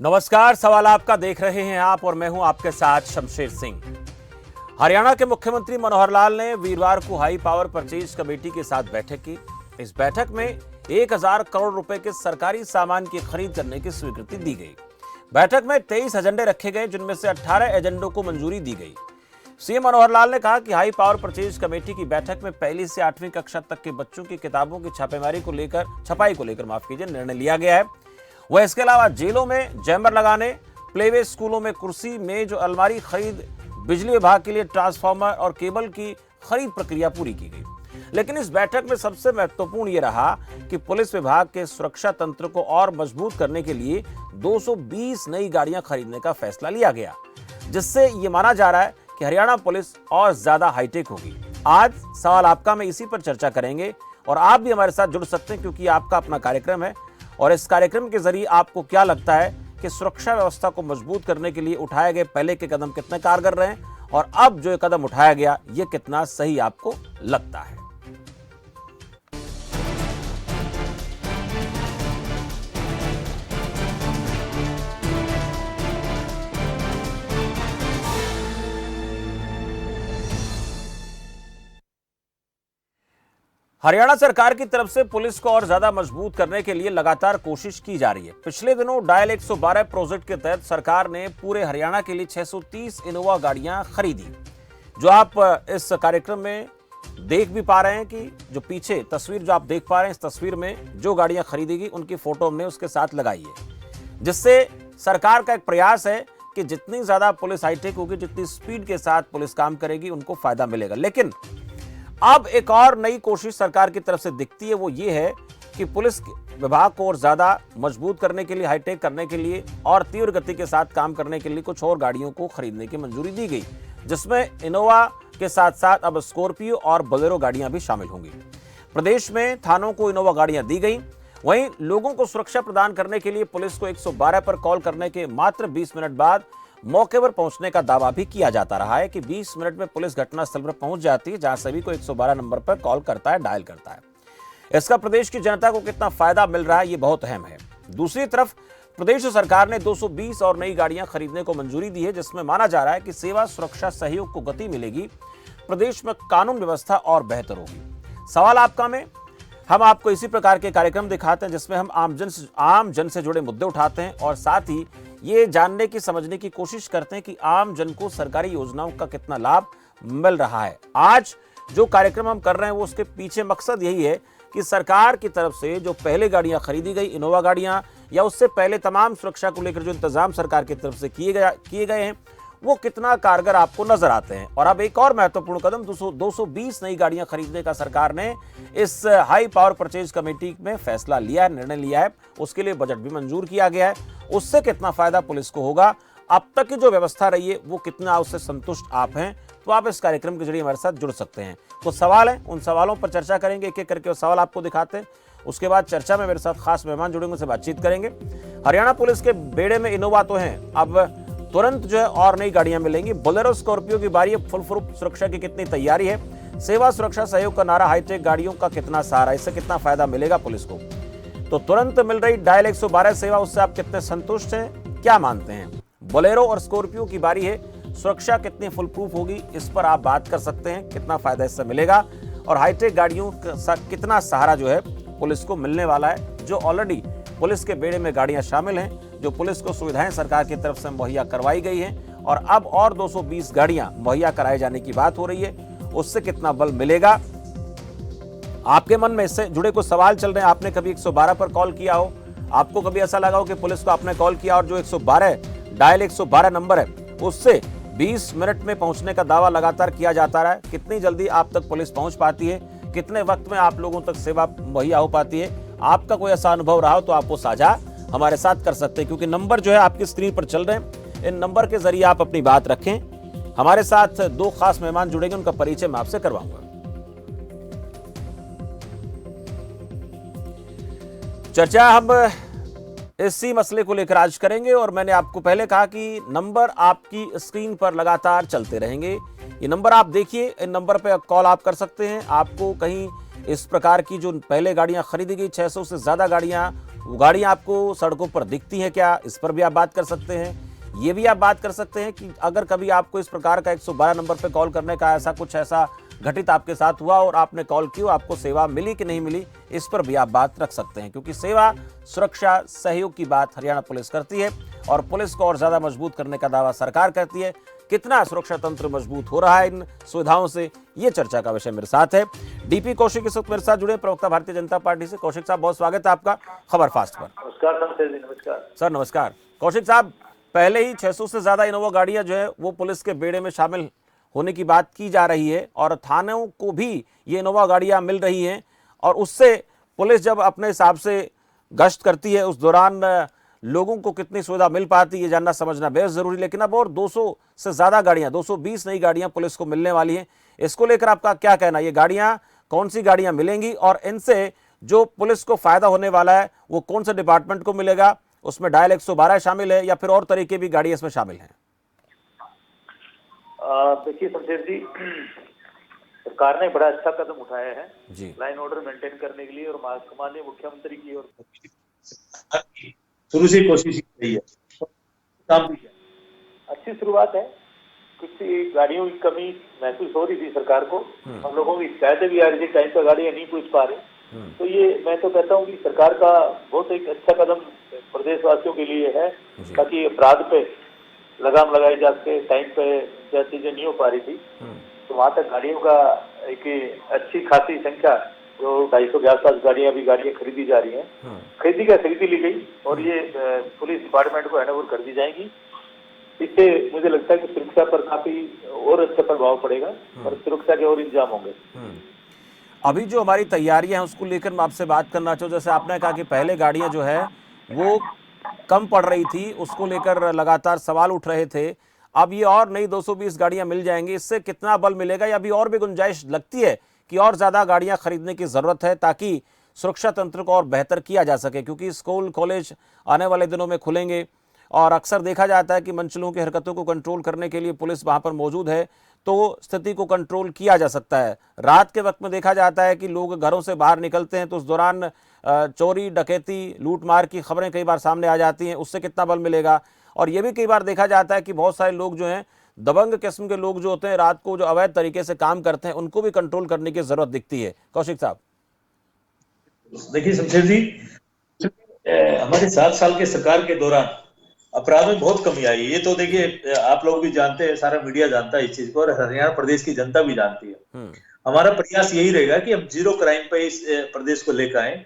नमस्कार, सवाल आपका देख रहे हैं आप और मैं हूं आपके साथ शमशेर सिंह। हरियाणा के मुख्यमंत्री मनोहर लाल ने वीरवार को हाई पावर परचेज कमेटी के साथ बैठक की। इस बैठक में 1000 करोड़ रुपए के सरकारी सामान की खरीद करने की स्वीकृति दी गई। बैठक में 23 एजेंडे रखे गए, जिनमें से 18 एजेंडों को मंजूरी दी गई। सीएम मनोहर लाल ने कहा कि हाई पावर परचेज कमेटी की बैठक में पहली से 8वीं कक्षा तक के बच्चों की किताबों की छपाई को लेकर निर्णय लिया गया है। वह इसके अलावा जेलों में जैमर लगाने, प्लेवे स्कूलों में कुर्सी, मेज और अलमारी खरीद, बिजली विभाग के लिए ट्रांसफार्मर और केबल की खरीद प्रक्रिया पूरी की गई। लेकिन इस बैठक में सबसे महत्वपूर्ण यह रहा कि पुलिस विभाग के सुरक्षा तंत्र को और मजबूत करने के लिए 220 नई गाड़ियां खरीदने का फैसला लिया गया, जिससे यह माना जा रहा है कि हरियाणा पुलिस और ज्यादा हाईटेक होगी। आज सवाल आपका में इसी पर चर्चा करेंगे और आप भी हमारे साथ जुड़ सकते हैं, क्योंकि आपका अपना कार्यक्रम है और इस कार्यक्रम के जरिए आपको क्या लगता है कि सुरक्षा व्यवस्था को मजबूत करने के लिए उठाए गए पहले के कदम कितने कारगर रहे और अब जो कदम उठाया गया ये कितना सही आपको लगता है। हरियाणा सरकार की तरफ से पुलिस को और ज्यादा मजबूत करने के लिए लगातार कोशिश की जा रही है। पिछले दिनों डायल 112 प्रोजेक्ट के तहत सरकार ने पूरे हरियाणा के लिए 630 इनोवा गाड़ियां खरीदी। जो आप इस कार्यक्रम में देख भी पा रहे हैं कि जो पीछे तस्वीर जो आप देख पा रहे हैं, इस तस्वीर में जो गाड़ियां खरीदी गई उनकी फोटो हमने उसके साथ लगाई है, जिससे सरकार का एक प्रयास है कि जितनी ज्यादा पुलिस हाईटेक होगी, जितनी स्पीड के साथ पुलिस काम करेगी, उनको फायदा मिलेगा। लेकिन अब एक और नई कोशिश सरकार की तरफ से दिखती है, वो ये है कि पुलिस विभाग को और ज्यादा मजबूत करने के लिए, हाईटेक करने के लिए और तीव्र गति के साथ काम करने के लिए कुछ और गाड़ियों को खरीदने की मंजूरी दी गई, जिसमें इनोवा के साथ साथ अब स्कॉर्पियो और बोलेरो गाड़ियां भी शामिल होंगी। प्रदेश में थानों को इनोवा गाड़ियां दी गई। वहीं लोगों को सुरक्षा प्रदान करने के लिए पुलिस को 112 पर कॉल करने के मात्र 20 मिनट बाद मौके पर पहुंचने का दावा भी किया जाता रहा है कि 20 मिनट में पुलिस घटनास्थल पर पहुंच जाती है, जहां सभी को 112 नंबर पर कॉल करता है, डायल करता है। इसका प्रदेश की जनता को कितना फायदा मिल रहा है, ये बहुत अहम है। दूसरी तरफ प्रदेश सरकार ने 220 और नई गाड़ियां खरीदने को मंजूरी दी है, जिसमें माना जा रहा है कि सेवा सुरक्षा सहयोग को गति मिलेगी, प्रदेश में कानून व्यवस्था और बेहतर होगी। सवाल आपका में हम आपको इसी प्रकार के कार्यक्रम दिखाते हैं, जिसमें हम आम जन से जुड़े मुद्दे उठाते हैं और साथ ही ये जानने की, समझने की कोशिश करते हैं कि आम जन को सरकारी योजनाओं का कितना लाभ मिल रहा है। आज जो कार्यक्रम हम कर रहे हैं वो उसके पीछे मकसद यही है कि सरकार की तरफ से जो पहले गाड़ियां खरीदी गई, इनोवा गाड़ियां, या उससे पहले तमाम सुरक्षा को लेकर जो इंतजाम सरकार की तरफ से किए गए हैं, वो कितना कारगर आपको नजर आते हैं। और अब एक और महत्वपूर्ण कदम 220 नई गाड़ियां खरीदने का सरकार ने इस हाई पावर परचेज कमेटी में फैसला लिया है, निर्णय लिया है। उसके लिए बजट भी मंजूर किया गया है। उससे कितना फायदा पुलिस को होगा, अब तक की जो व्यवस्था रही है वो कितना उससे संतुष्ट आप हैं, तो आप इस कार्यक्रम के जरिए हमारे साथ जुड़ सकते हैं। तो सवाल है, उन सवालों पर चर्चा करेंगे, एक एक करके सवाल आपको दिखाते हैं। उसके बाद चर्चा में मेरे साथ खास मेहमान जुड़ेंगे, उनसे बातचीत करेंगे। हरियाणा पुलिस के बेड़े में इनोवा तो हैं, अब तुरंत जो है और नई गाड़ियां मिलेंगी। बोलेरो स्कॉर्पियो की बारी है। फुल प्रूफ सुरक्षा की कितनी तैयारी है, सेवा सुरक्षा सहयोग का नारा, हाईटेक गाड़ियों का कितना सहारा, इससे कितना फायदा मिलेगा पुलिस को। तो तुरंत मिल रही डायल 112 सेवा, उससे आप कितने संतुष्ट हैं, क्या मानते हैं। बोलेरो और स्कॉर्पियो की बारी है, सुरक्षा कितनी फुल प्रूफ होगी, इस पर आप बात कर सकते हैं, कितना फायदा इससे मिलेगा और हाईटेक गाड़ियों का कितना सहारा जो है पुलिस को मिलने वाला है। जो ऑलरेडी पुलिस के बेड़े में गाड़ियां शामिल हैं, जो पुलिस को सुविधाएं सरकार की तरफ से मुहैया करवाई गई हैं और अब और 220 गाड़ियां मुहैया कराए जाने की बात हो रही है, उससे कितना बल मिलेगा। आपके मन में इससे जुड़े कुछ सवाल चल रहे हैं। आपने कभी 112 पर कॉल किया हो, आपको कभी ऐसा लगा हो कि पुलिस को आपने कॉल किया और जो 112 डायल 112 नंबर है उससे 20 मिनट में पहुंचने का दावा लगातार किया जाता रहा है। कितनी जल्दी आप तक पुलिस पहुंच पाती है, कितने वक्त में आप लोगों तक सेवा मुहैया हो पाती है। आपका कोई ऐसा अनुभव रहा हो तो आप वो साझा हमारे साथ कर सकते हैं, क्योंकि नंबर जो है आपकी स्क्रीन पर चल रहे हैं। इन नंबर के जरिए आप अपनी बात रखें। हमारे साथ दो खास मेहमान जुड़ेंगे, उनका परिचय मैं आपसे करवाऊंगा। चर्चा हम इसी मसले को लेकर आज करेंगे और मैंने आपको पहले कहा कि नंबर आपकी स्क्रीन पर लगातार चलते रहेंगे। ये नंबर आप देखिए, इन नंबर पर कॉल आप कर सकते हैं। आपको कहीं इस प्रकार की जो पहले गाड़ियां खरीदी गई 600 से ज्यादा गाड़ियां वो गाड़ियां आपको सड़कों पर दिखती हैं क्या, इस पर भी आप बात कर सकते हैं। ये भी आप बात कर सकते हैं कि अगर कभी आपको इस प्रकार का 112 नंबर पर कॉल करने का ऐसा घटित आपके साथ हुआ और आपने कॉल की, आपको सेवा मिली कि नहीं मिली, इस पर भी आप बात रख सकते हैं। क्योंकि सेवा, सुरक्षा, सहयोग की बात हरियाणा पुलिस करती है और पुलिस को और ज्यादा मजबूत करने का दावा सरकार करती है। कितना सुरक्षा तंत्र मजबूत हो रहा है इन सुविधाओं से, ये चर्चा का विषय मेरे साथ है। डीपी कौशिक इस वक्त मेरे साथ जुड़े, प्रवक्ता भारतीय जनता पार्टी से। कौशिक साहब, बहुत स्वागत है आपका खबर फास्ट पर। नमस्कार सर नमस्कार। कौशिक साहब, पहले ही 600 से ज्यादा इनोवा गाड़ियां जो है वो पुलिस के बेड़े में शामिल होने की बात की जा रही है और थानों को भी ये इनोवा गाड़ियां मिल रही हैं और उससे पुलिस जब अपने हिसाब से गश्त करती है उस दौरान लोगों को कितनी सुविधा मिल पाती है, ये जानना समझना बेहद जरूरी। लेकिन अब और 200 से ज्यादा गाड़ियां, 220 नई गाड़ियां पुलिस को मिलने वाली हैं। इसको लेकर आपका क्या कहना है? ये गाड़ियां कौन सी गाड़ियां मिलेंगी और इनसे जो पुलिस को फायदा होने वाला है वो कौन से डिपार्टमेंट को मिलेगा? उसमें डायल 112 शामिल है या फिर और तरीके भी गाड़ी इसमें शामिल हैं? देखिए शमशेर जी, सरकार ने बड़ा अच्छा कदम उठाया है जी, लाइन ऑर्डर मेंटेन करने के लिए और माननीय मुख्यमंत्री की ओर शुरू से कोशिश की गई है, काम भी किया। अच्छी शुरुआत है। कुछ गाड़ियों की कमी महसूस हो रही थी सरकार को, हम लोगों की शिकायतें भी आ रही थी, टाइम पर गाड़ियां नहीं पहुंच पा रही। तो ये मैं तो कहता हूँ कि सरकार का बहुत एक अच्छा कदम प्रदेशवासियों के लिए है, ताकि अपराध पे लगाम लगाई जा सके। टाइम पे जैसी चीजें नहीं हो पा रही थी तो वहां तक गाड़ियों का एक अच्छी खासी संख्या, जो 250 के आसपास गाड़ियां खरीदी जा रही हैं, खरीदी ली गई और ये पुलिस डिपार्टमेंट को हैंडओवर कर दी जाएंगी। इससे मुझे लगता है कि सुरक्षा पर काफी और अच्छा प्रभाव पड़ेगा और सुरक्षा के और इंतजाम होंगे। अभी जो हमारी तैयारियां हैं उसको लेकर मैं आपसे बात करना चाहूँ। जैसे आपने कहा कि पहले गाड़ियां जो है वो कम पड़ रही थी, उसको लेकर लगातार सवाल उठ रहे थे। अब ये और नई 220 गाड़ियां मिल जाएंगी, इससे कितना बल मिलेगा या अभी और भी गुंजाइश लगती है कि और ज्यादा गाड़ियां खरीदने की जरूरत है ताकि सुरक्षा तंत्र को और बेहतर किया जा सके? क्योंकि स्कूल कॉलेज आने वाले दिनों में खुलेंगे और अक्सर देखा जाता है कि मंचलों की हरकतों को कंट्रोल करने के लिए पुलिस वहां पर मौजूद है, तो स्थिति को कंट्रोल किया जा सकता है। रात के वक्त में देखा जाता है कि लोग घरों से बाहर निकलते हैं तो उस दौरान चोरी, डकैती, लूटमार की खबरें कई बार सामने आ जाती हैं, उससे कितना बल मिलेगा? और ये भी कई बार देखा जाता है कि बहुत सारे लोग जो हैं, दबंग किस्म के लोग जो होते हैं, रात को जो अवैध तरीके से काम करते हैं, उनको भी कंट्रोल करने की जरूरत दिखती है। कौशिक साहब, देखिए शमशेर जी, हमारे 7 साल के सरकार के दौरान अपराध में बहुत कमी आई। ये तो देखिए आप लोग भी जानते हैं, सारा मीडिया जानता है इस चीज को और हरियाणा प्रदेश की जनता भी जानती है। हमारा प्रयास यही रहेगा कि हम जीरो क्राइम पे इस प्रदेश को लेकर आए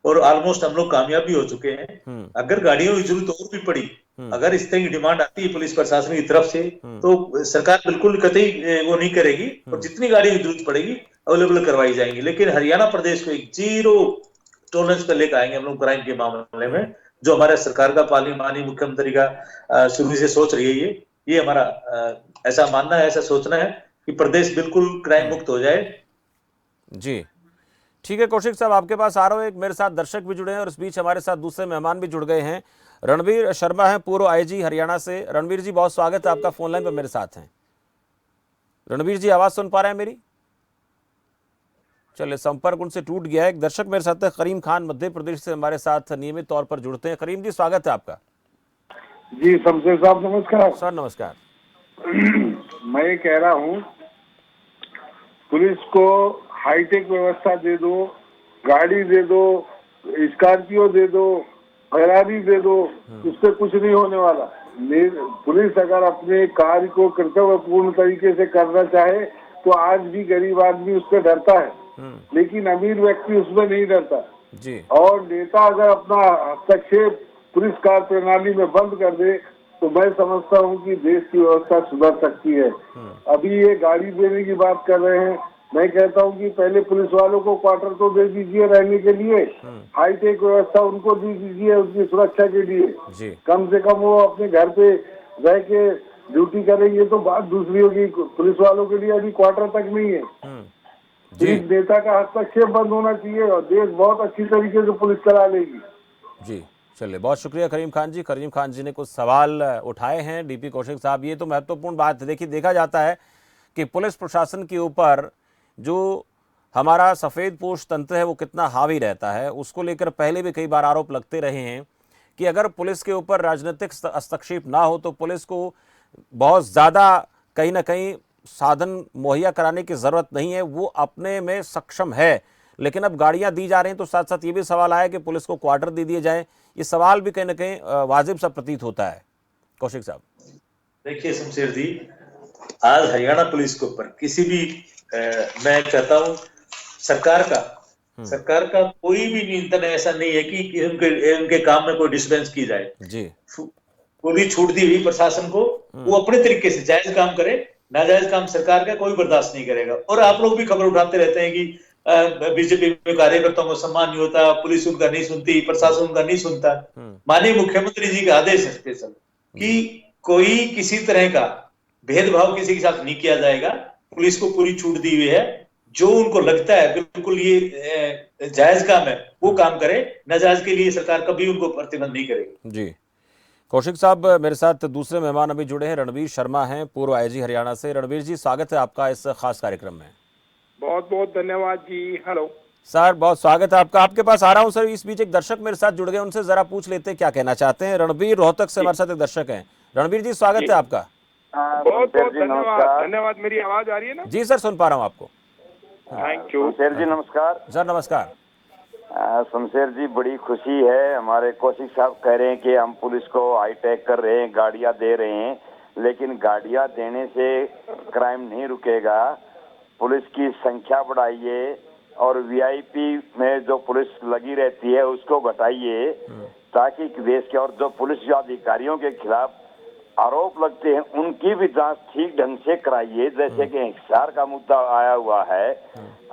और ऑलमोस्ट हम लोग कामयाब भी हो चुके हैं। अगर गाड़ियों की जरूरत और भी पड़ी, अगर इस तरह की डिमांड आती है पुलिस प्रशासन की तरफ से, तो सरकार बिल्कुल कतई वो नहीं करेगी और जितनी गाड़ियों की जरूरत पड़ेगी अवेलेबल करवाई जाएंगी। लेकिन हरियाणा प्रदेश को एक जीरो टॉलरेंस पर लेकर आएंगे हम लोग क्राइम के मामले में, जो हमारे सरकार का माननीय मुख्यमंत्री का शुरू से सोच रही है। ये हमारा ऐसा मानना है, ऐसा सोचना है कि प्रदेश बिल्कुल क्राइम मुक्त हो जाए। जी ठीक है। कौशिक साहब, आपके पास आ रहा हूं। एक मेरे साथ दर्शक भी जुड़े हैं और इस बीच हमारे साथ दूसरे मेहमान भी जुड़ गए हैं। रणवीर शर्मा है, पूर्व आईजी हरियाणा से। रणवीर जी, बहुत स्वागत है आपका, फोन लाइन पर मेरे साथ हैं। रणवीर जी, आवाज सुन पा रहे हैं मेरी? चलिए, संपर्क उनसे टूट गया है। एक दर्शक मेरे साथ है, करीम खान, मध्य प्रदेश से हमारे साथ नियमित तौर पर जुड़ते हैं। करीम जी, स्वागत है आपका। जी शमशेर साहब नमस्कार। सर नमस्कार। मैं ये कह रहा हूँ, पुलिस को हाईटेक व्यवस्था दे दो, गाड़ी दे दो, स्कॉर्पियो दे दो, फरारी दे दो, उससे कुछ नहीं होने वाला। पुलिस अगर अपने कार्य को कर्तव्यपूर्ण तरीके से करना चाहे तो आज भी गरीब आदमी उससे डरता है, लेकिन अमीर व्यक्ति उसमें नहीं डरता जी। और नेता अगर अपना हस्तक्षेप पुलिस कार्य प्रणाली में बंद कर दे तो मैं समझता हूं कि देश की व्यवस्था सुधर सकती है। अभी ये गाड़ी देने की बात कर रहे हैं, मैं कहता हूं कि पहले पुलिस वालों को क्वार्टर तो दे दीजिए रहने के लिए, हाईटेक व्यवस्था उनको दे दीजिए उनकी सुरक्षा के लिए। कम से कम वो अपने घर पे रह के ड्यूटी करेंगे तो बात दूसरी होगी। पुलिस वालों के लिए अभी क्वार्टर तक नहीं है। पुलिस नेता का हस्तक्षेप बंद होना चाहिए और देश बहुत अच्छी तरीके से पुलिस चला लेगी। जी चलिए, बहुत शुक्रिया करीम खान जी। करीम खान जी ने कुछ सवाल उठाए हैं डीपी कौशिक साहब। ये तो महत्वपूर्ण बात है। देखिए, देखा जाता है कि पुलिस प्रशासन के ऊपर जो हमारा सफेद पोश तंत्र है वो कितना हावी रहता है, उसको लेकर पहले भी कई बार आरोप लगते रहे हैं कि अगर पुलिस के ऊपर राजनीतिक हस्तक्षेप ना हो तो पुलिस को बहुत ज्यादा कहीं ना कहीं साधन मुहैया कराने की जरूरत नहीं है, वो अपने में सक्षम है। लेकिन अब गाड़ियां दी जा रही हैं तो साथ साथ ये भी सवाल आया कि पुलिस को क्वार्टर दे दिए जाए। ये सवाल भी कहीं ना कहीं वाजिब सा प्रतीत होता है। कौशिक साहब, देखिए शमशेर जी, आज हरियाणा पुलिस के ऊपर किसी भी मैं कहता हूँ सरकार का कोई भी नियंत्रण ऐसा नहीं है कि उनके काम में कोई डिस्टर्बेंस की जाए जी। पूरी छूट दी हुई प्रशासन को, वो अपने तरीके से जायज काम करे, नाजायज काम सरकार का कोई बर्दाश्त नहीं करेगा। और आप लोग भी खबर उठाते रहते हैं कि बीजेपी में कार्यकर्ताओं को सम्मान नहीं होता, पुलिस उनका नहीं सुनती, प्रशासन उनका नहीं सुनता। माननीय मुख्यमंत्री जी का आदेश है स्पेशल कि कोई किसी तरह का भेदभाव किसी के साथ नहीं किया जाएगा। पुलिस को पूरी छूट दी हुई है, जो उनको लगता है बिल्कुल ये जायज काम है वो काम करे, नाजायज के लिए सरकार कभी उनको प्रतिबंध नहीं करेगी। जी। कौशिक साहब, मेरे साथ दूसरे मेहमान अभी जुड़े हैं, रणवीर शर्मा हैं, पूर्व आईजी हरियाणा से। रणवीर जी, स्वागत है आपका इस खास कार्यक्रम में। बहुत बहुत धन्यवाद जी। हेलो सर, बहुत स्वागत है आपका। आपके पास आ रहा हूं सर। इस बीच एक दर्शक मेरे साथ जुड़ गए, उनसे जरा पूछ लेते हैं क्या कहना चाहते हैं। रणवीर रोहतक से हमारे साथ एक दर्शक हैं। रणवीर जी, स्वागत है आपका। बहुत बहुत धन्यवाद। धन्यवाद। मेरी आवाज आ रही है ना? जी सर, सुन पा रहा हूँ आपको। Thank you. शमशेर जी नमस्कार। सर नमस्कार। शमशेर जी, बड़ी खुशी है, हमारे कौशिक साहब कह रहे हैं कि हम पुलिस को हाईटेक कर रहे हैं, गाड़ियां दे रहे हैं, लेकिन गाड़ियां देने से क्राइम नहीं रुकेगा। पुलिस की संख्या बढ़ाइए और वीआईपी में जो पुलिस लगी रहती है उसको घटाइए, ताकि देश के और जो पुलिस अधिकारियों के खिलाफ आरोप लगते हैं उनकी भी जांच ठीक ढंग से कराइए। जैसे कि हिसार का मुद्दा आया हुआ है,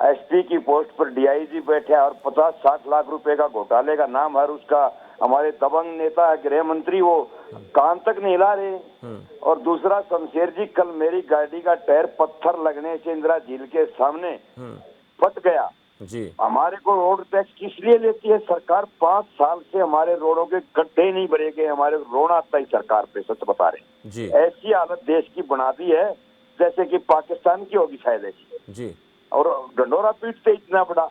एसपी की पोस्ट पर डीआईजी बैठे और 50-60 लाख रुपए का घोटाले का नाम हर उसका हमारे दबंग नेता गृह मंत्री वो कान तक नहीं ला रहे। और दूसरा शमशेर जी, कल मेरी गाड़ी का टायर पत्थर लगने से इंदिरा झील के सामने फट गया जी। हमारे को रोड टैक्स किस लिए लेती है सरकार? 5 साल से हमारे रोडों के गड्ढे नहीं भरे गए, हमारे रोना आता ही सरकार पे, सच बता रहे जी। ऐसी हालत देश की बना दी है जैसे कि पाकिस्तान की होगी शायद ऐसी जी। और ढंडोरा पीटते इतना बड़ा।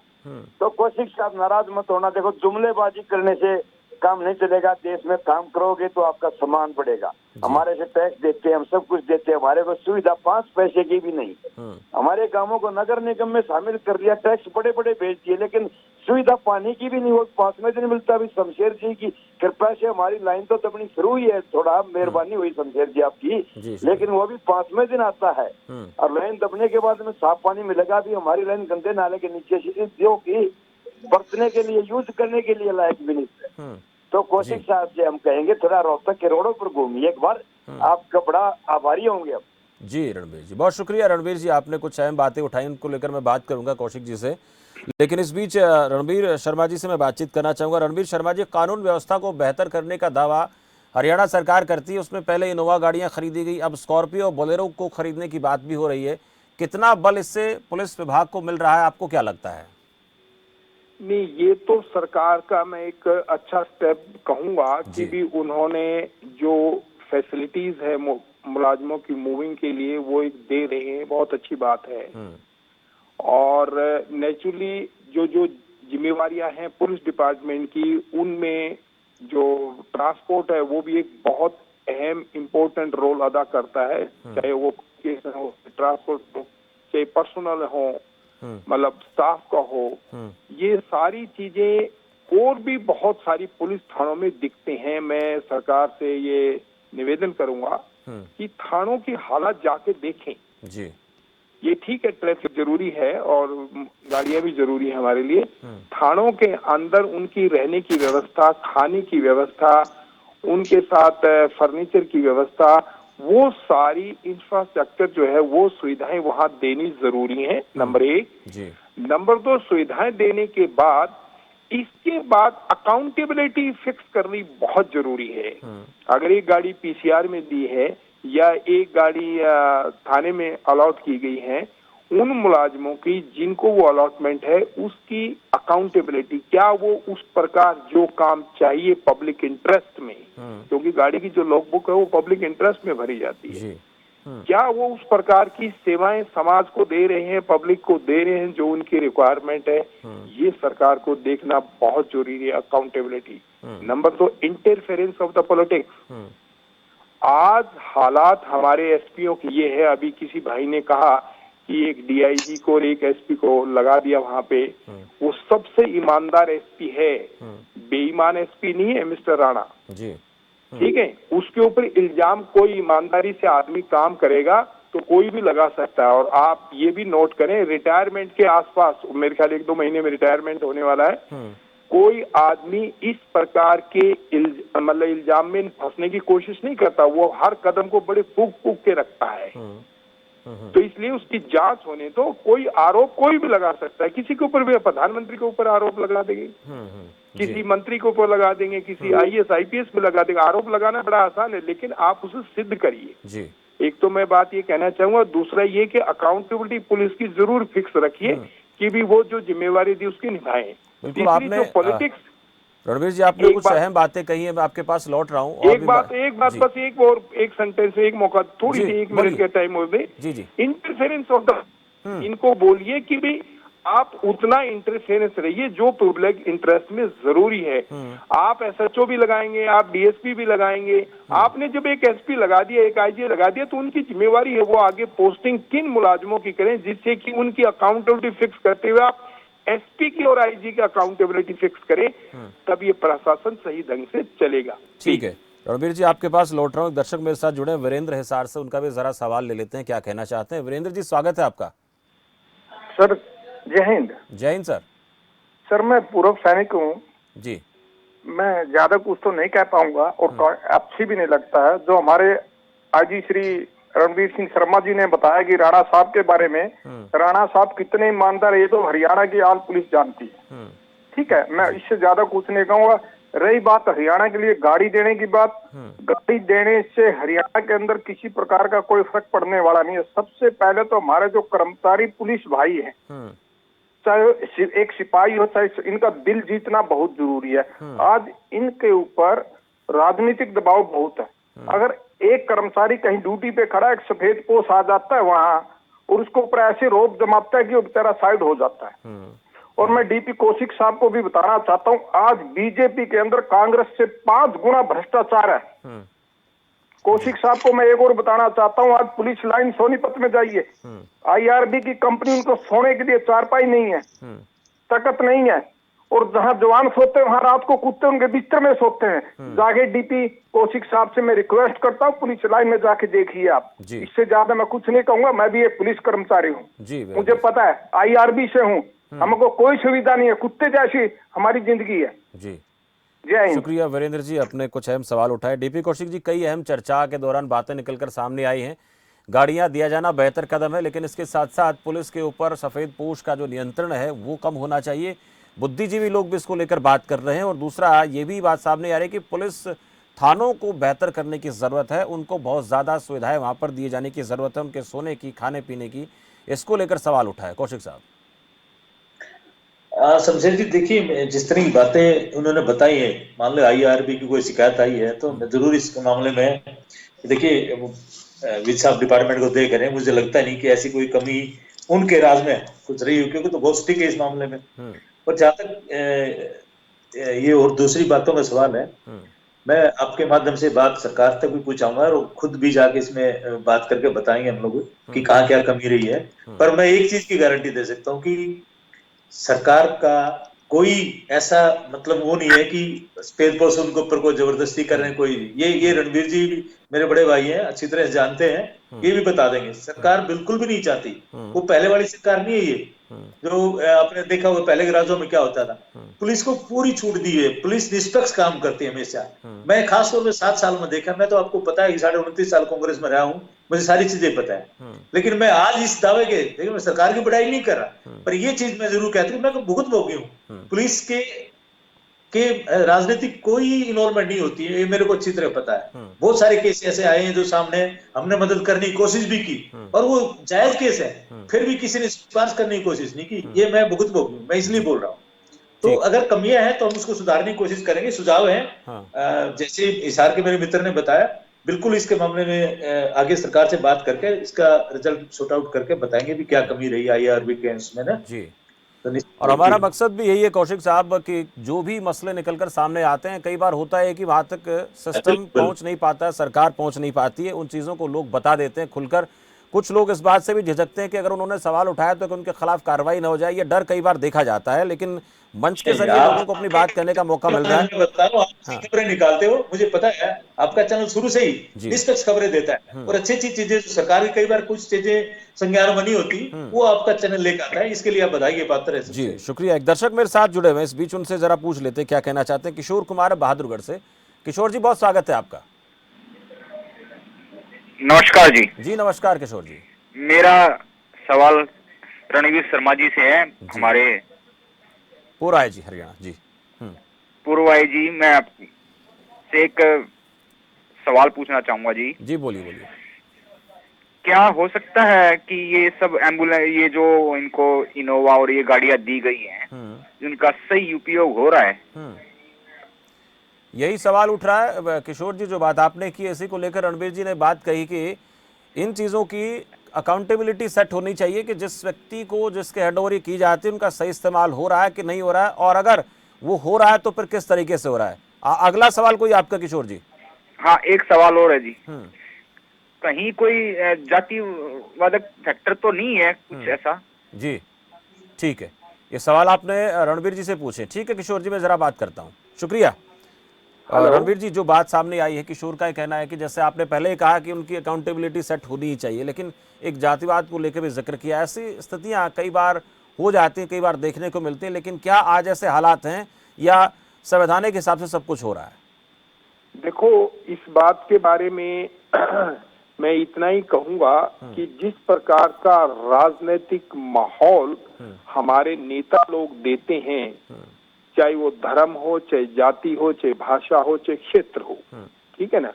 तो कौशिक साहब नाराज मत होना, देखो जुमलेबाजी करने से काम नहीं चलेगा। देश में काम करोगे तो आपका सम्मान बढ़ेगा। हमारे से टैक्स देते हैं, हम सब कुछ देते हैं, हमारे को सुविधा 5 पैसे की भी नहीं। हमारे गांवों को नगर निगम में शामिल कर दिया, टैक्स बड़े बड़े भेज दिए, लेकिन सुविधा पानी की भी नहीं, वो 5वें दिन मिलता। अभी शमशेर जी की कृपा से हमारी लाइन तो दबनी शुरू हुई है, थोड़ा मेहरबानी हुई शमशेर जी आपकी, लेकिन वो भी 5वें दिन आता है। और लाइन दबने के बाद में साफ पानी मिलेगा। भी हमारी लाइन गंदे नाले के नीचे जो की बरतने के लिए यूज करने के लिए लायक भी नहीं। तो कौशिक साहब से हम कहेंगे थोड़ा रोहतक के रोडों पर घूमिए एक बार, आपका बड़ा आभारी होंगे। अब जी रणवीर जी, बहुत शुक्रिया। रणवीर जी, आपने कुछ अहम बातें उठाई, उनको लेकर मैं बात करूंगा कौशिक जी से, लेकिन इस बीच रणवीर शर्मा जी से मैं बातचीत करना चाहूंगा। रणवीर शर्मा जी, कानून व्यवस्था को बेहतर करने का दावा हरियाणा सरकार करती है, उसमें पहले इनोवा गाड़ियां खरीदी गई, अब स्कॉर्पियो बोलेरो को खरीदने की बात भी हो रही है। कितना बल इससे पुलिस विभाग को मिल रहा है, आपको क्या लगता है? नहीं, ये तो सरकार का मैं एक अच्छा स्टेप कहूंगा कि भी उन्होंने जो फैसिलिटीज है मुलाजमों की मूविंग के लिए वो एक दे रहे हैं, बहुत अच्छी बात है। और नेचुरली जो जो जिम्मेवारियां हैं पुलिस डिपार्टमेंट की, उनमें जो ट्रांसपोर्ट है वो भी एक बहुत अहम इम्पोर्टेंट रोल अदा करता है, चाहे वो ट्रांसपोर्ट हो, चाहे पर्सनल हो, मतलब स्टाफ का हो। ये सारी चीजें और भी बहुत सारी पुलिस थानों में दिखते हैं। मैं सरकार से ये निवेदन करूंगा कि थानों की हालत जाके देखें जी। ये ठीक है, ट्रैफिक जरूरी है और गाड़ियां भी जरूरी है हमारे लिए। थानों के अंदर उनकी रहने की व्यवस्था, खाने की व्यवस्था, उनके साथ फर्नीचर की व्यवस्था, वो सारी इंफ्रास्ट्रक्चर जो है वो सुविधाएं वहां देनी जरूरी है, नंबर 1 जी। नंबर 2, सुविधाएं देने के बाद इसके बाद अकाउंटेबिलिटी फिक्स करनी बहुत जरूरी है। अगर एक गाड़ी पीसीआर में दी है या एक गाड़ी थाने में अलॉट की गई है, उन मुलाजमों की जिनको वो अलॉटमेंट है उसकी अकाउंटेबिलिटी, क्या वो उस प्रकार जो काम चाहिए पब्लिक इंटरेस्ट में, क्योंकि गाड़ी की जो लॉग बुक है वो पब्लिक इंटरेस्ट में भरी जाती है, क्या वो उस प्रकार की सेवाएं समाज को दे रहे हैं, पब्लिक को दे रहे हैं जो उनकी रिक्वायरमेंट है? ये सरकार को देखना बहुत जरूरी है। Accountability. Number 2, interference of the politics. आज हालात हमारे एसपीओ की ये है, अभी किसी भाई ने कहा कि एक डीआईजी को और एक एसपी को लगा दिया वहां पे, वो सबसे ईमानदार एसपी है, बेईमान एसपी नहीं है मिस्टर राणा जी। ठीक है। उसके ऊपर इल्जाम कोई ईमानदारी से आदमी काम करेगा तो कोई भी लगा सकता है। और आप ये भी नोट करें, रिटायरमेंट के आसपास मेरे ख्याल 1-2 महीने में रिटायरमेंट होने वाला है, कोई आदमी इस प्रकार के मतलब इल्जाम में फंसने की कोशिश नहीं करता। वो हर कदम को बड़े फूक के रखता है। तो इसलिए उसकी जांच होने तो कोई आरोप कोई भी लगा सकता है, किसी के ऊपर भी, प्रधानमंत्री के ऊपर आरोप लगा देंगे, किसी मंत्री के ऊपर लगा देंगे, किसी आईएएस आईपीएस पे लगा देंगे। आरोप लगाना बड़ा आसान है, लेकिन आप उसे सिद्ध करिए। एक तो मैं बात ये कहना चाहूंगा, दूसरा ये कि अकाउंटेबिलिटी पुलिस की जरूर फिक्स रखिए कि भी वो जो जिम्मेवारी दी उसकी निभाएं। बिल्कुल। आपने पॉलिटिक्स, रणवीर जी आपने कुछ अहम बातें कही है, मैं आपके पास लौट रहा हूँ। एक बात बस एक सेंटेंस, एक मौका, थोड़ी सी 1 मिनट का टाइम हो दे। इंटरफेरेंस ऑफ द, इनको बोलिए कि भाई आप उतना इंटरफेरेंस रहिए जो पब्लिक इंटरेस्ट में जरूरी है। आप एसएचओ भी लगाएंगे, आप डीएसपी भी लगाएंगे। आपने जब एक एसपी लगा दिया, एक आईजी लगा दिया, तो उनकी जिम्मेवारी है वो आगे पोस्टिंग किन मुलाजमों की करें, जिससे कि उनकी अकाउंटेबिलिटी फिक्स करते हुए आप एसपी की और आईजी की अकाउंटेबिलिटी फिक्स करें, तब ये प्रशासन सही ढंग से चलेगा। ठीक है रणवीर जी, आपके पास लौट रहा हूँ। दर्शक मेरे साथ जुड़े वीरेंद्र हिसार से, उनका भी जरा सवाल ले लेते हैं, क्या कहना चाहते हैं। वीरेंद्र जी स्वागत है आपका। सर जय हिंद। जय हिंद सर। सर मैं पूर्व सैनिक हूँ जी। मैं ज्यादा कुछ तो नहीं कह पाऊंगा और अच्छी भी नहीं लगता है जो हमारे आईजी श्री रणवीर सिंह शर्मा जी ने बताया कि राणा साहब के बारे में। राणा साहब कितने ईमानदार, ये तो हरियाणा की आल पुलिस जानती है। ठीक है, मैं इससे ज्यादा कुछ नहीं कहूंगा। रही बात हरियाणा के लिए गाड़ी देने की बात, गाड़ी देने से हरियाणा के अंदर किसी प्रकार का कोई फर्क पड़ने वाला नहीं है। सबसे पहले तो हमारे जो कर्मचारी पुलिस भाई है, चाहे एक सिपाही हो चाहे, इनका दिल जीतना बहुत जरूरी है। आज इनके ऊपर राजनीतिक दबाव बहुत है। अगर एक कर्मचारी कहीं ड्यूटी पे खड़ा, एक सफेद पोश आ जाता है वहां और उसके ऊपर ऐसे रोब जमाता है कि वो बेचारा साइड हो जाता है। और मैं डीपी कौशिक साहब को भी बताना चाहता हूं, आज बीजेपी के अंदर कांग्रेस से 5 गुना भ्रष्टाचार है। कौशिक साहब को मैं एक और बताना चाहता हूं, आज पुलिस लाइन सोनीपत में जाइए, आईआरबी की कंपनी, उनको सोने के लिए चारपाई नहीं है, ताकत नहीं है, और जहां जवान सोते हैं वहां रात को कुत्ते उनके बिस्तर में सोते हैं। जाके डीपी कौशिक साहब से मैं रिक्वेस्ट करता हूं, पुलिस लाइन में जाके देखिए आप। इससे ज्यादा मैं कुछ नहीं कहूंगा। मैं भी एक पुलिस कर्मचारी हूँ, मुझे पता है, आईआरबी से हूँ, हमको कोई सुविधा नहीं है, कुत्ते जैसी हमारी जिंदगी है। जी जय हिंद। शुक्रिया वीरेंद्र जी, अपने कुछ अहम सवाल उठाए। डीपी कौशिक जी, कई अहम चर्चा के दौरान बातें निकलकर सामने आई हैं। गाड़ियां दिया जाना बेहतर कदम है, लेकिन इसके साथ साथ पुलिस के ऊपर सफेद पोश का जो नियंत्रण है वो कम होना चाहिए। बुद्धिजीवी लोग भी इसको लेकर बात कर रहे हैं। और दूसरा ये भी बात सामने आ रही है कि पुलिस थानों को बेहतर करने की जरूरत है, उनको बहुत ज्यादा सुविधाएं वहां पर दिए जाने की जरूरत है, उनके सोने की, खाने पीने की। इसको लेकर सवाल उठाए कौशिक साहब। शमशेर जी देखिए, जिस तरह की बातें उन्होंने बताई है, मान लो आईआरबी की कोई शिकायत आई है तो जरूर इस मामले में देखिए विज साहब डिपार्टमेंट को देख रहे हैं, मुझे लगता नहीं कि ऐसी कोई कमी उनके राज में कुछ रही हो, क्योंकि तो बहुत स्ट्रिक्ट है इस मामले में। और जहां तक ये और दूसरी बातों का सवाल है, मैं आपके माध्यम से बात सरकार तक भी पूछाऊंगा और खुद भी जाके इसमें बात करके बताएंगे हम लोग कि कहाँ क्या कमी रही है। पर मैं एक चीज की गारंटी दे सकता हूँ कि सरकार का कोई ऐसा मतलब वो नहीं है कि सफेद पोश उनके ऊपर कोई जबरदस्ती कर रहे हैं कोई। ये रणवीर जी मेरे बड़े भाई हैं, अच्छी तरह से जानते हैं, ये भी बता देंगे। सरकार बिल्कुल भी नहीं चाहती, वो पहले वाली सरकार नहीं है ये जो आपने देखा होगा पहले के राज्यों में क्या होता था। पुलिस को पूरी छूट दी है, पुलिस निष्पक्ष काम करती है हमेशा। मैं खास तौर पर 7 साल में देखा, मैं तो आपको पता है कि 29.5 साल कांग्रेस में रहा हूं, मुझे सारी चीजें पता है। लेकिन मैं आज इस दावे के, देखिए मैं सरकार की बड़ाई नहीं कर रहा, पर ये चीज मैं जरूर कहता हूँ, मैं बहुत भोगी हूँ। पुलिस के राजनीतिक कोई इन्वॉल्वमेंट नहीं होती है, ये मेरे को अच्छी तरह पता है। बहुत सारे केस ऐसे आए हैं जो सामने हमने मदद करने की कोशिश भी की और वो जायज केस है, फिर भी किसी ने सिफारिश करने की कोशिश नहीं की। ये मैं बहुत भोगी हूँ, मैं इसलिए बोल रहा हूँ। तो अगर कमियां हैं तो हम उसको सुधारने की कोशिश करेंगे। सुझाव है जैसे हिसार के मेरे मित्र ने बताया बिल्कुल इसके मामले में आगे सरकार से बात करके इसका रिजल्ट सॉर्ट आउट करके बताएंगे भी क्या कमी रही IRB के इसमें ना। जी। तो और हमारा मकसद भी यही है कौशिक साहब कि जो भी मसले निकलकर सामने आते हैं, कई बार होता है कि वहां तक सिस्टम पहुंच नहीं पाता है, सरकार पहुंच नहीं पाती है, उन चीज़ों को लोग बता देते हैं खुलकर। कुछ लोग इस बात से भी झिझकते हैं कि अगर उन्होंने सवाल उठाया तो कि उनके खिलाफ कार्रवाई न हो जाए, ये डर कई बार देखा जाता है। लेकिन मंच के जरिए लोगों को अपनी बात कहने का मौका मिल रहा है। मैं बता रहा हूं, आप खबरें निकालते हो, मुझे पता है आपका चैनल शुरू से ही निष्पक्ष खबरें देता है और अच्छी अच्छी चीजें जो सरकार की कई बार कुछ चीजें संज्ञान बनी होती वो आपका चैनल लेकर आता है, इसके लिए आप बधाई के पात्र है। जी शुक्रिया। एक दर्शक मेरे साथ जुड़े हुए हैं, इस बीच उनसे जरा पूछ लेते क्या कहना चाहते हैं। किशोर कुमार बहादुरगढ़ से। किशोर जी बहुत स्वागत है आपका। नमस्कार जी। जी नमस्कार किशोर जी। मेरा सवाल रणवीर शर्मा जी से है, हमारे पूर्व आईजी हरियाणा। जी पूर्व आईजी। मैं आपसे एक सवाल पूछना चाहूंगा जी। जी बोलिए बोलिए। क्या हो सकता है कि ये सब एम्बुलेंस, ये जो इनको इनोवा और ये गाड़ियां दी गई हैं, जिनका सही उपयोग हो रहा है? यही सवाल उठ रहा है किशोर जी, जो बात आपने की इसी को लेकर रणवीर जी ने बात कही कि इन चीज़ों की अकाउंटेबिलिटी सेट होनी चाहिए कि जिस व्यक्ति को जिसके हैंडओवर की जाती है उनका सही इस्तेमाल हो रहा है कि नहीं हो रहा है, और अगर वो हो रहा है तो फिर किस तरीके से हो रहा है। अगला सवाल कोई आपका किशोर जी? हाँ एक सवाल और है जी। कहीं कोई जातिवादक फैक्टर तो नहीं है कुछ ऐसा? जी ठीक है, ये सवाल आपने रणवीर जी से पूछे। ठीक है किशोर जी, मैं जरा बात करता हूँ। शुक्रिया। रणवीर जी, जो बात सामने आई है, किशोर का कहना है कि जैसे आपने पहले ही कहा कि उनकी अकाउंटेबिलिटी सेट होनी ही चाहिए, लेकिन एक जातिवाद को लेकर भी जिक्र किया। ऐसी स्थितियां कई बार हो जाती हैं, कई बार देखने को मिलती हैं, लेकिन क्या आज ऐसे हालात हैं या संवैधानिक हिसाब से सब कुछ हो रहा है? देखो, इस बात के बारे में मैं इतना ही कहूंगा कि जिस प्रकार का राजनीतिक माहौल हमारे नेता लोग देते हैं, चाहे वो धर्म हो, चाहे जाति हो, चाहे भाषा हो, चाहे क्षेत्र हो, ठीक है ना,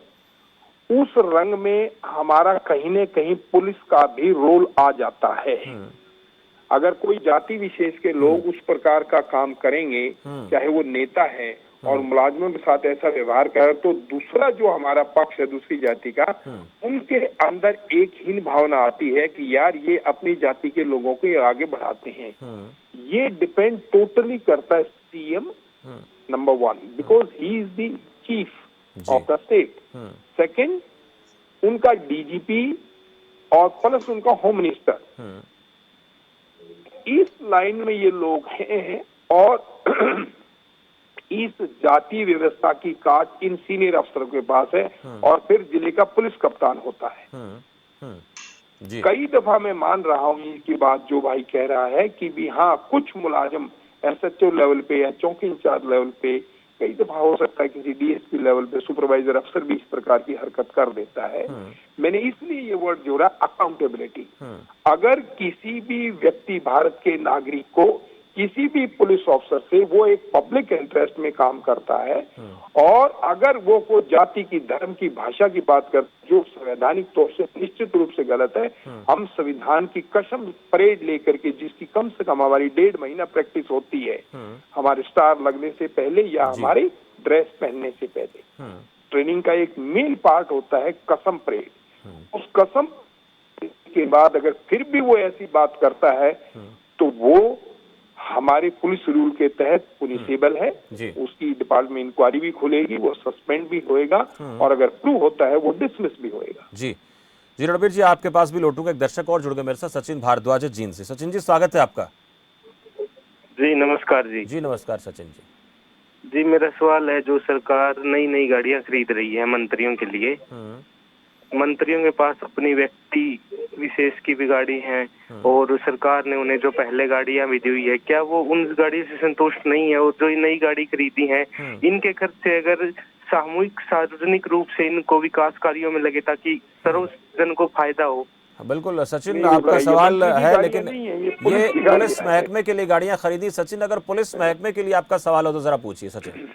उस रंग में हमारा कहीं न कहीं पुलिस का भी रोल आ जाता है। अगर कोई जाति विशेष के लोग उस प्रकार का काम करेंगे, चाहे वो नेता है, और मुलाजिमों के साथ ऐसा व्यवहार करे, तो दूसरा जो हमारा पक्ष है दूसरी जाति का, उनके अंदर एक हीन भावना आती है कि यार ये अपनी जाति के लोगों को आगे बढ़ाते हैं। ये डिपेंड टोटली करता है CM number 1, because he is the chief of the state. Second, उनका DGP और प्लस उनका होम मिनिस्टर, इस लाइन में ये लोग हैं, और इस जाति व्यवस्था की काट इन सीनियर अफसरों के पास है, और फिर जिले का पुलिस कप्तान होता है। कई दफा मैं मान रहा हूँ इनकी बात जो भाई कह रहा है कि भी हाँ, कुछ मुलाजिम SHO लेवल पे या चौकी इंचार्ज लेवल पे, कई दफा हो सकता है किसी DSP लेवल पे सुपरवाइजर अफसर भी इस प्रकार की हरकत कर देता है। मैंने इसलिए ये वर्ड जोड़ा, अकाउंटेबिलिटी। अगर किसी भी व्यक्ति, भारत के नागरिक को, किसी भी पुलिस ऑफिसर से वो एक पब्लिक इंटरेस्ट में काम करता है, और अगर वो कोई जाति की, धर्म की, भाषा की बात कर, जो संवैधानिक तौर से निश्चित रूप से गलत है, हम संविधान की कसम परेड लेकर के, जिसकी कम से कम हमारी 1.5 महीना प्रैक्टिस होती है, हमारे स्टार लगने से पहले या हमारे ड्रेस पहनने से पहले, ट्रेनिंग का एक मेन पार्ट होता है कसम परेड। उस कसम के बाद अगर फिर भी वो ऐसी बात करता है तो वो हमारे पुलिस रूल के तहत पुलिसेबल है, उसकी डिपार्टमेंट इंक्वायरी भी खुलेगी, वो सस्पेंड भी होएगा, और अगर प्रूव होता है वो डिसमिस भी होएगा। जी रणवीर जी, आपके पास भी लौटूंगा। एक दर्शक और जुड़ गए मेरे साथ, सचिन भारद्वाज जींद से। सचिन जी स्वागत है आपका। जी नमस्कार जी। जी नमस्कार सचिन जी। जी मेरा सवाल है, जो सरकार नई नई गाड़ियां खरीद रही है मंत्रियों के लिए, मंत्रियों के पास अपनी व्यक्ति विशेष की भी गाड़ी है, और सरकार ने उन्हें जो पहले गाड़ियां भी दी हुई है, क्या वो उन गाड़ी से संतुष्ट नहीं है? और जो नई गाड़ी खरीदी है, इनके खर्च से अगर सामूहिक सार्वजनिक रूप से इनको विकास कार्यों में लगे ताकि सर्वजन को फायदा हो। बिल्कुल सचिन, आपका सवाल है, लेकिन ये पुलिस महकमे के लिए गाड़ियां खरीदी। सचिन, अगर पुलिस महकमे के लिए आपका सवाल हो तो जरा पूछिए सचिन।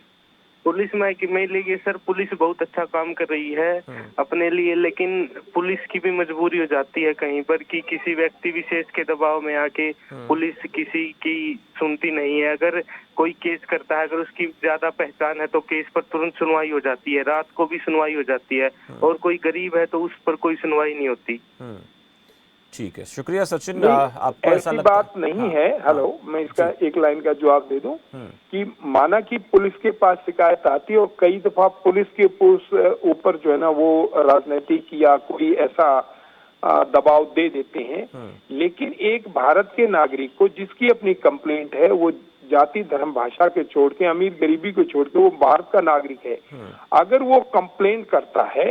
पुलिस में लिए सर, पुलिस बहुत अच्छा काम कर रही है अपने लिए, लेकिन पुलिस की भी मजबूरी हो जाती है कहीं पर कि किसी व्यक्ति विशेष के दबाव में आके पुलिस किसी की सुनती नहीं है। अगर कोई केस करता है, अगर उसकी ज्यादा पहचान है तो केस पर तुरंत सुनवाई हो जाती है, रात को भी सुनवाई हो जाती है, और कोई गरीब है तो उस पर कोई सुनवाई नहीं होती। ठीक है, शुक्रिया सचिन। आपको ऐसा ऐसी लगता बात नहीं है। हेलो, मैं इसका एक लाइन का जवाब दे दूं कि माना कि पुलिस के पास शिकायत आती है और कई दफा पुलिस के ऊपर जो है ना वो राजनीतिक या कोई ऐसा दबाव दे देते हैं, लेकिन एक भारत के नागरिक को जिसकी अपनी कंप्लेंट है, वो जाति धर्म भाषा के छोड़ के, अमीर गरीबी को छोड़ के, वो भारत का नागरिक है, अगर वो कंप्लेंट करता है,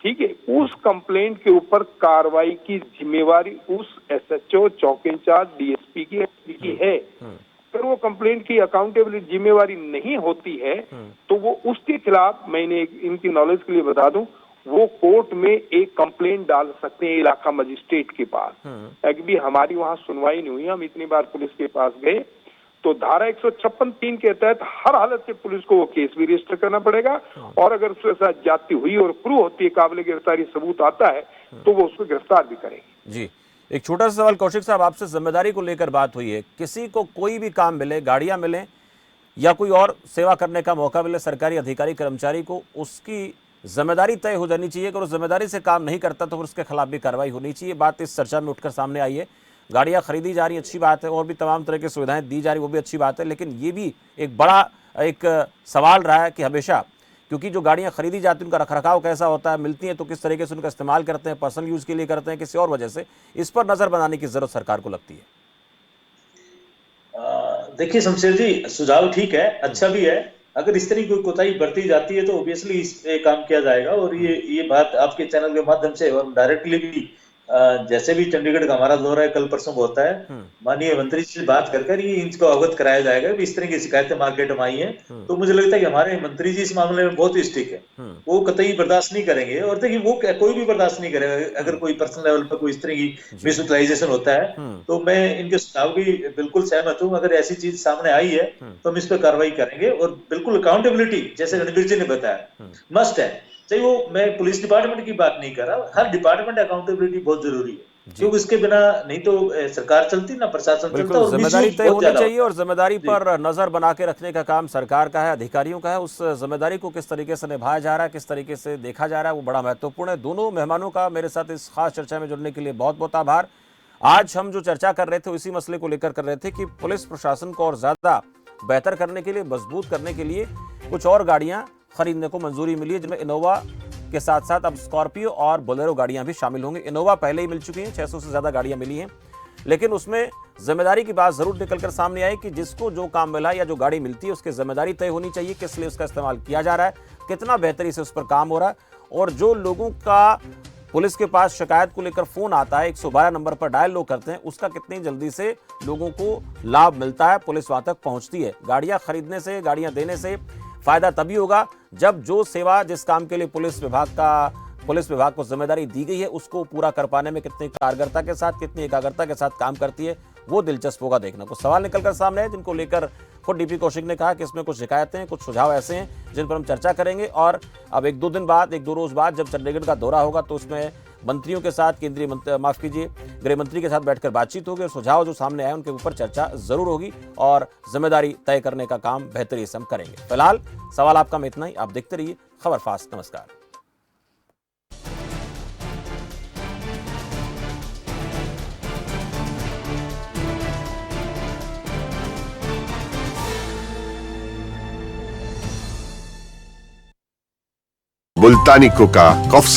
ठीक है, उस कंप्लेंट के ऊपर कार्रवाई की जिम्मेवारी उस एसएचओ, चौकी इंचार्ज, डीएसपी की, एसपी की है। अगर वो कंप्लेंट की अकाउंटेबिलिटी जिम्मेवारी नहीं होती है तो वो उसके खिलाफ, मैंने इनकी नॉलेज के लिए बता दूं, वो कोर्ट में एक कंप्लेंट डाल सकते हैं इलाका मजिस्ट्रेट के पास। एक्चुअली हमारी वहाँ सुनवाई नहीं हुई, हम इतनी बार पुलिस के पास गए, तो धारा 156(3) के तहत हर हालत से पुलिस को वो केस भी रजिस्टर करना पड़ेगा, और अगर उसके साथ जाती हुई और प्रूव होती है, काबिल गिरफ्तारी सबूत आता है, तो वो उसको गिरफ्तार भी करेंगे। जी, एक छोटा सा सवाल कौशिक साहब, आपसे जिम्मेदारी को लेकर बात हुई है। किसी को कोई भी काम मिले, गाड़ियां मिले या कोई और सेवा करने का मौका मिले सरकारी अधिकारी कर्मचारी को, उसकी जिम्मेदारी तय हो जानी चाहिए। अगर उस जिम्मेदारी से काम नहीं करता तो फिर उसके खिलाफ भी कार्रवाई होनी चाहिए। बात इस चर्चा में उठकर सामने आई है। गाड़ियां खरीदी जा रही, अच्छी बात है, और भी तमाम तरह की सुविधाएं दी जा रही, वो भी अच्छी बात है, लेकिन ये भी एक बड़ा एक सवाल रहा है कि हमेशा, क्योंकि जो गाड़ियां खरीदी जाती हैं उनका रखरखाव कैसा होता है, मिलती हैं तो किस तरीके से उनका इस्तेमाल करते हैं, पर्सनल यूज के लिए करते हैं, किसी और वजह से, इस पर नजर बनाने की जरूरत सरकार को लगती है। देखिए शमशेर जी, सुझाव ठीक है, अच्छा भी है। अगर इस तरह की कोई कोताही बरती जाती है तो ऑब्वियसली इस पे काम किया जाएगा, और ये बात आपके चैनल के माध्यम से और डायरेक्टली भी, जैसे भी चंडीगढ़ का हमारा दौरा है कल परसों होता है, माननीय मंत्री जी से बात कर ये इनको अवगत कराया जाएगा कि इस तरह की शिकायतें मार्केट में आई हैं। तो मुझे लगता है कि हमारे मंत्री जी इस मामले में बहुत ही स्ट्रिक्ट है, वो कतई बर्दाश्त नहीं करेंगे। और देखिए वो कोई भी बर्दाश्त नहीं करेगा अगर कोई पर्सनल लेवल पर कोई इस तरह की मिसयूटिलाइजेशन होता है। तो मैं इनके सुझाव की बिल्कुल सहमत हूँ। अगर ऐसी चीज सामने आई है तो हम इस पर कार्रवाई करेंगे, और बिल्कुल अकाउंटेबिलिटी, जैसे रणबीर जी ने बताया, मस्ट है। चाहिए वो, मैं पुलिस डिपार्टमेंट की बात नहीं कर रहा, हर डिपार्टमेंट अकाउंटेबिलिटी बहुत जरूरी है, क्योंकि इसके बिना नहीं तो सरकार चलती ना प्रशासन चलता। और जिम्मेदारी तय होनी चाहिए, और जिम्मेदारी पर नजर बना के रखने का काम सरकार का है, अधिकारियों का है। उस जिम्मेदारी को किस तरीके से निभाया जा रहा है, किस तरीके से देखा जा रहा है, वो बड़ा महत्वपूर्ण है। दोनों मेहमानों का मेरे साथ इस खास चर्चा में जुड़ने के लिए बहुत बहुत आभार। आज हम जो चर्चा कर रहे थे इसी मसले को लेकर कर रहे थे कि पुलिस प्रशासन को और ज्यादा बेहतर करने के लिए, मजबूत करने के लिए कुछ और गाड़ियां खरीदने को मंजूरी मिली है, जिनमें इनोवा के साथ साथ अब स्कॉर्पियो और बोलेरो गाड़ियां भी शामिल होंगी। इनोवा पहले ही मिल चुकी हैं, 600 से ज्यादा गाड़ियां मिली हैं, लेकिन उसमें जिम्मेदारी की बात जरूर निकलकर सामने आई कि जिसको जो काम मिला या जो गाड़ी मिलती है उसकी जिम्मेदारी तय होनी चाहिए, किस लिए उसका इस्तेमाल किया जा रहा है, कितना बेहतरी से उस पर काम हो रहा है, और जो लोगों का पुलिस के पास शिकायत को लेकर फोन आता है, 112 नंबर पर डायल लोग करते हैं, उसका कितनी जल्दी से लोगों को लाभ मिलता है, पुलिस वहां तक पहुंचती है। गाड़ियां खरीदने से, गाड़ियां देने से फायदा तभी होगा जब जो सेवा, जिस काम के लिए पुलिस विभाग को जिम्मेदारी दी गई है, उसको पूरा कर पाने में कितनी कारगरता के साथ, कितनी एकाग्रता के साथ काम करती है, वो दिलचस्प होगा देखना। कुछ सवाल निकलकर सामने है जिनको लेकर खुद डीपी कौशिक ने कहा कि इसमें कुछ शिकायतें हैं, कुछ सुझाव ऐसे हैं जिन पर हम चर्चा करेंगे, और अब एक दो रोज बाद जब चंडीगढ़ का दौरा होगा तो उसमें मंत्रियों के साथ, गृह मंत्री के साथ बैठकर बातचीत होगी, और सुझाव जो सामने आए उनके ऊपर चर्चा जरूर होगी, और जिम्मेदारी तय करने का काम बेहतरी से हम करेंगे। फिलहाल सवाल आपका में इतना ही। आप देखते रहिए खबर फास्ट। नमस्कार। मुल्तानी कोका कफ